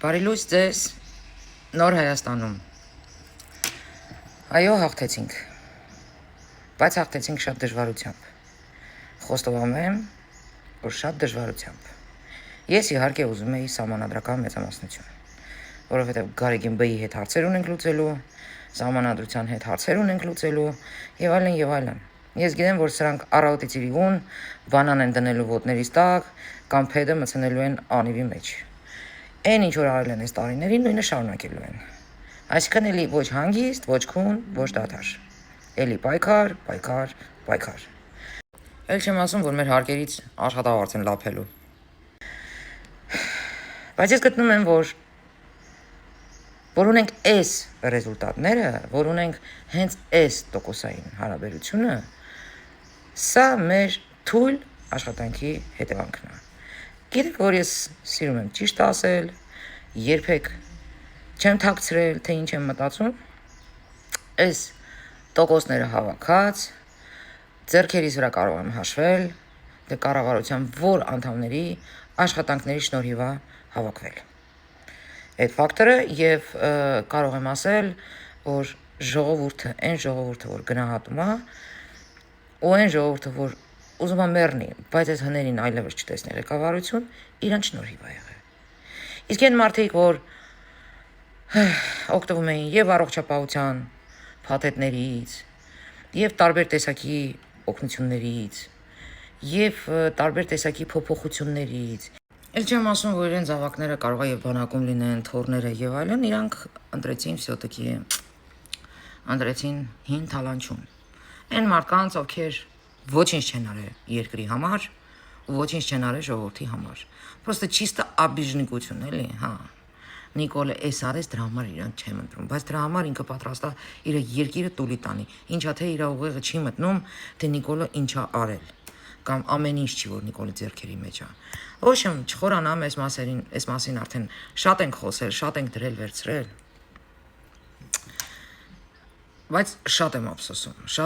Բարի լույս ձեզ նոր Հայաստանում։ Այո, հաղթեցինք, բայց հաղթեցինք շատ դժվարությամբ։ Խոստովանում եմ, որ շատ դժվարությամբ։ Ես իհարկե ուզում էի սահմանադրական մեծամասնություն, որովհետև Գարեգին Բ-ի հետ հարցեր ունենք լուծելու, սահմանադրության հետ հարցեր ունենք լուծելու եւ այլն եւ այլն։ Ես գիտեմ, որ սրանք առավոտից իրիգուն բանան են դնելու ոտներից տակ կամ փեդը մցնելու են անիվի մեջ։ Այն ինչ որ արել են այս տարիներին նույնը շարունակելու են։ Այսինքն էլի ոչ հանգիստ, ոչ քուն, ոչ դադար։ Էլի պայքար, պայքար, պայքար։ Էլ չեմ ասում, որ մեր հարկերից աշխատավարձ են լափելու։ Բայց ես գտնում եմ, որ ունենք այս ռեզուլտատները, որ ունենք հենց այս տոկոսային հարաբերությունը, սա մեր թույլ աշխատանքի հետևանքն է։ Գիտեք, որ ես սիրում եմ ճիշտ ասել, երբեք չեմ թաքցրել, թե ինչ եմ մտածում, այս տոկոսները հավաքած, ձեռքերիս վրա կարող եմ հաշվել, թե կառավարության որ անդամների աշխատանքների շնորհիվ է հավաքվել։ Այդ ֆակտորը եւ կարող եմ ասել, որ ժողովուրդը, այն ժողովուրդը, որ գնահատում է, ու այն ժողովուրդը, որ ուզում է մեռնի, բայց այս հներին այլևս չտեսնի ղեկավարություն, իրանց շնորհիվ է եղել։ Իսկ այն մարդիկ, որ օգտվում էին եւ առողջապահության փաթեթներից, եւ տարբեր տեսակի օգնություններից, եւ տարբեր տեսակի փոփոխություններից, էլ չեմ ասում, որ իրենց զավակները կարող է եւ բանակում լինեն, թորները եւ այլն, իրանք ընտրեցին всё-таки ընտրեցին հին թալանչուն։ Այն մարդկանց, ովքեր ոչինչ չեն արել երկրի համար ու ոչինչ չեն արել ժողովրդի համար։ Պրոստը ճիստը աբիժնիկություն էլի, հա։ Նիկոլը էս արեց դրա համար իրանք չեմ ընտրում, բայց դրա համար ինքը պատրաստ է իր երկիրը տուլի տանի։ Ինչա թե իր ուղեղը չի մտնում, թե Նիկոլը ինչա արել, կամ ամեն ինչ չի, որ Նիկոլի ձեռքերի մեջ է։ Ոչմ չխորանամ այս մասին արդեն շատ ենք խոսել, շատ ենք դրել վերցրել։ Բայց շատ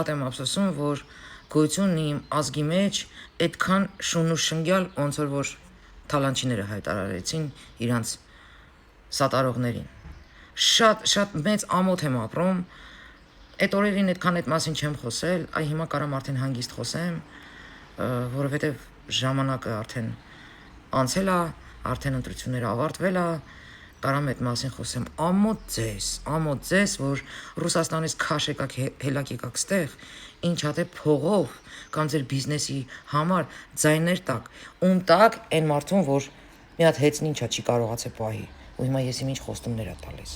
եմ ափսոսում, որ գոյությունն իմ ազգի մեջ այդքան շուն ու շնգյալ ոնց որ թալանչիները հայտարարեցին իրանց սատարողներին։ Շատ մեծ ամոթ եմ ապրում։ Այդ օրերին այդքան այդ մասին չեմ խոսել, այ հիմա կարամ արդեն հանգիստ խոսեմ, որովհետև ժամանակը արդեն անցել է, արդեն ընտրությունները ավարտվել է, կարամ այդ մասին խոսեմ։ Ամոթ ձեզ, որ Ռուսաստանից քաշ եկաք, հելակ եկաք ստեղ, ինչա թե փողով կամ ձեր բիզնեսի համար ձայներ տակ, տակ այն մարդուն, որ մի հատ հեծն ինչա չի կարողացել պահի, ու հիմա ես ինչ խոստումներ ա տալիս։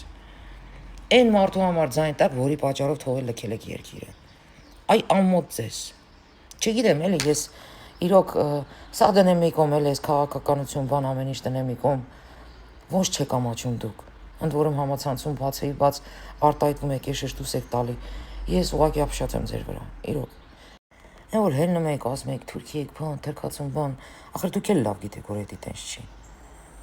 Այն մարդու համար ձայն տակ, որի պատճառով թողել լքել եք երկիրը։ Այ ամոթ ձեզ։ Չգիտեմ, էլի ես իրոք սա դնեմ մի կողմ, էլի ես քաղաքականություն, բան ամեն ինչ դնեմ մի կողմ, ոնց չեք ամաչում դուք։ Ընդ որում համացանցում բաց արտահայտվում եք, եշեշ դուս եք տալի։ Ես ուղղակի ապշած եմ ձեր վրա, իրոք։ Այն որ հելնում եք, ասում եք, Թուրքի եք, բան, թրքացում, բան, ախր դուք էլ լավ գիտեք, որ էդի տենց չի։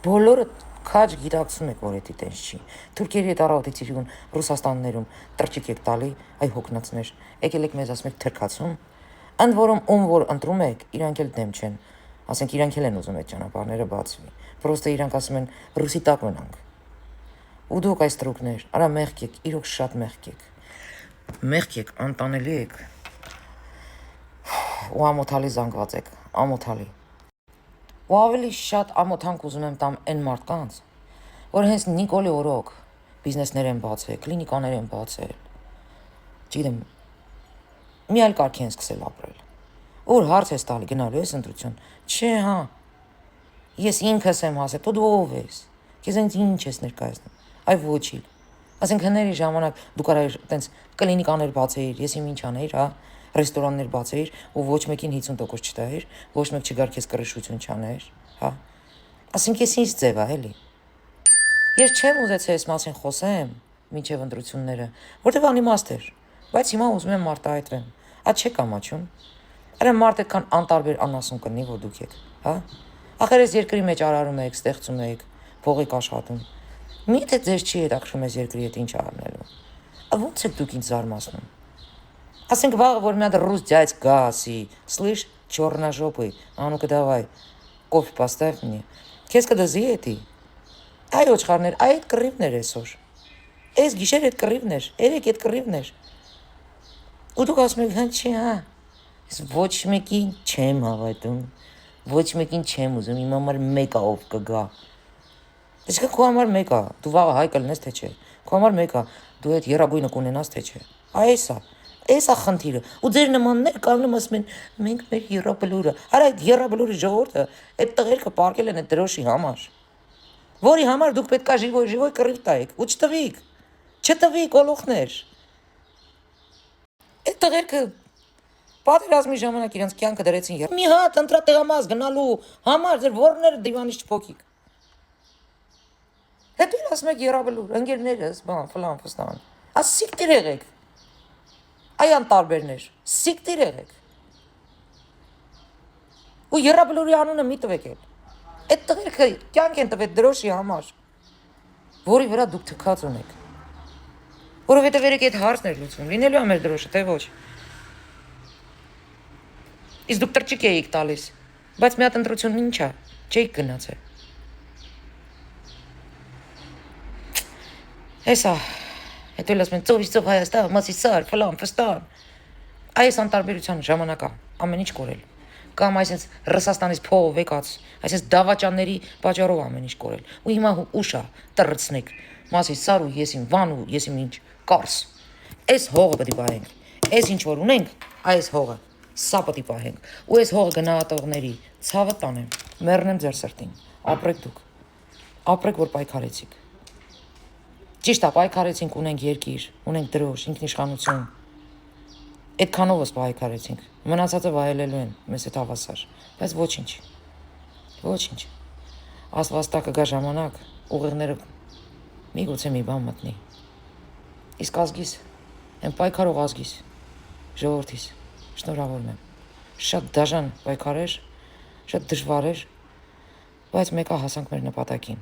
Բոլորը քաջ գիտակցում եք, որ էդի տենց չի։ Թուրքերի հետ առավոտից իրուն Ռուսաստաններում տրճիկ եք տալի, այ հոգնածներ, եկել եք մեզ ասում եք թրքացում։ Ընդ որում որ ընտրում եք, իրանք էլ դեմ չեն, ասենք իրանք էլ են ուզում այդ ճանապարհները բացվի։ Պրոստը իրանք ասում են ռուսի տակ մնանք։ Ու դուք այս տրուկներ, արա մեղք եք, իրոք շատ մեղք եք, անտանելի եք։ Ու ամոթալի զանգված եք, ամոթալի։ Ու ավելի շատ ամոթանք ուզում եմ տամ այն մարդկանց, որ հենց Նիկոլի օրոք բիզնեսներ են բացել, կլինիկաներ են բացել։ Չգիտեմ, մի այլ կարգ են սկսել ապրել։ Որ հարց ես տալի գնալու ես ընտրություն։ Չէ, հա։ Ես ինքս եմ ասել, դու ով ես։ Քեզ ինչ ես ներկայացնում։ Այ ոչինչ։ Ասենք հների ժամանակ դու կարայիր տենց կլինիկաներ բացեիր, ես ինչ անեիր, հա, ռեստորաններ բացեիր ու ոչ մեկին 50% չտայիր, ոչ մեկ չգար քեզ կռշություն չաներ, հա։ Ասենք ես ինչ ձև է, էլի։ Ես չեմ ուզեցել այս մասին խոսեմ մինչև ընտրությունները, որտեղ անիմաստ էր, բայց հիմա ուզում եմ արտահայտվեմ։ Ա չեք ամաչում։ Արա մարդ այդքան անտարբեր անասուն կնի, որ դուք եք, հա։ Ախր այս երկրի մեջ արարում եք, ստեղծում եք, փող եք աշխատում։ Միթե ձեզ չի հետաքրում այս երկրի հետ ինչ առնելու։ Ոնց եք դուք ինձ զարմացնում։ Ասենք վաղը որ մի հատ ռուս դյաց գա ասի, слышь, черножопый, а ну-ка давай, кофе поставь мне. Քեզ կդզի էդի։ Այ ոչխարներ, այդ կռիվներ այսօր։ Այս գիշեր այդ կռիվներ, երեք այդ կռիվներ։ Ու դուք ասում եք, հա չի, հա։ Ես ոչ մեկին չեմ հավատում։ Ոչ մեկին չեմ ուզում, իմ համար մեկը ով կգա։ Իսկ քո համար մեկը, դու վաղը հայ կլնես թե չէ։ Քո համար մեկը, դու այդ երագույնը կունենաս թե չէ։ Այսա խնդիրը։ Ու ձեր նմաններ կանգնում ասում են, մենք մեր երաբլուրը։ Արա այդ երաբլուրի ժողովուրդը, այդ տղերքը պարկել են այդ դրոշի համար։ Որի համար դուք պետքա ժիվոյ կռիվ տայիք, ու չտվիք օլոխներ։ Այդ տղերքը պատերազմի ժամանակ իրենց կյանքը դրեցին մի հատ ընտրատեղամաս գնալու համար ձեր ворները դիվանից չփոքիկ։ Հետո ասում եք երաբլուր, ընկերներս, բան, ֆլան, ֆստան։ Սիկտիր եղեք։ Այ անտարբերներ, սիկտիր եղեք։ Ու երաբլուրի անունը մի տվեք էլ։ Այդ տղերքը կյանք են տվել դրոշի համար, որի վրա դուք թքած ունեք։ Որովհետև երեք այդ հարցն էր լուծվում, լինելու է մեր դրոշը, թե ոչ։ Իսկ դուք տրճիկ էիք տալիս, բայց մի հատ ընտրությունն ինչ է, չէիք գնացել։ Հեսա, հետո էլ ասում են ծովից ծով Հայաստան, մասի սար, ֆլան, ֆստան։ Այս անտարբերության ժամանակա ամեն ինչ կորել։ Կամ այսպես Ռուսաստանից փողով եկած, այսպես դավաճանների պատճառով ամեն ինչ կորել։ Ու հիմա ուշա տրծնեք։ Մասի սար ու եսիմ վան ու եսիմ ինչ կարս։ Այս հողը պետք է պահենք։ Այս ինչ որ ունենք, այս հողը սա պետք է պահենք։ Ու այս հողը գնահատողների ցավը տանեմ, մեռնեմ ձեր սրտին։ Ապրեք դուք։ Ապրեք որ պայքարեցիք։ Ճիշտ է, պայքարեցինք, ունենք երկիր, ունենք դրոշ, ինքնիշխանություն։ Այդքանովս պայքարեցինք։ Մնացածը վայելելու են մեզ այդ հավասար, բայց ոչինչ։ Աստված տա կգա ժամանակ, ուղեղները միգուցե մի բան մտնի։ Իսկ ազգիս, այն պայքարող ազգիս, ժողովրդիս, շնորհավորում եմ։ Շատ դաժան պայքար էր, շատ դժվար էր, բայց մեկը հասանք մեր նպատակին։